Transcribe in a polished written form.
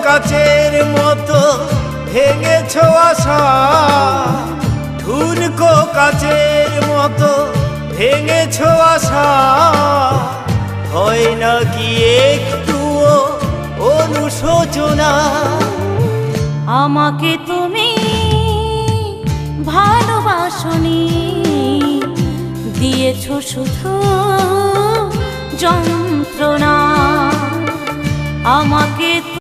কাচের মতো ভেঙেছ আশা, ঠুনকো কাচের মতো ভেঙেছ আশা। হয় না কি একটুও অনুশোচনা? আমাকে তুমি ভালোবাসনি, দিয়েছ শুধু যন্ত্রণা। আমাকে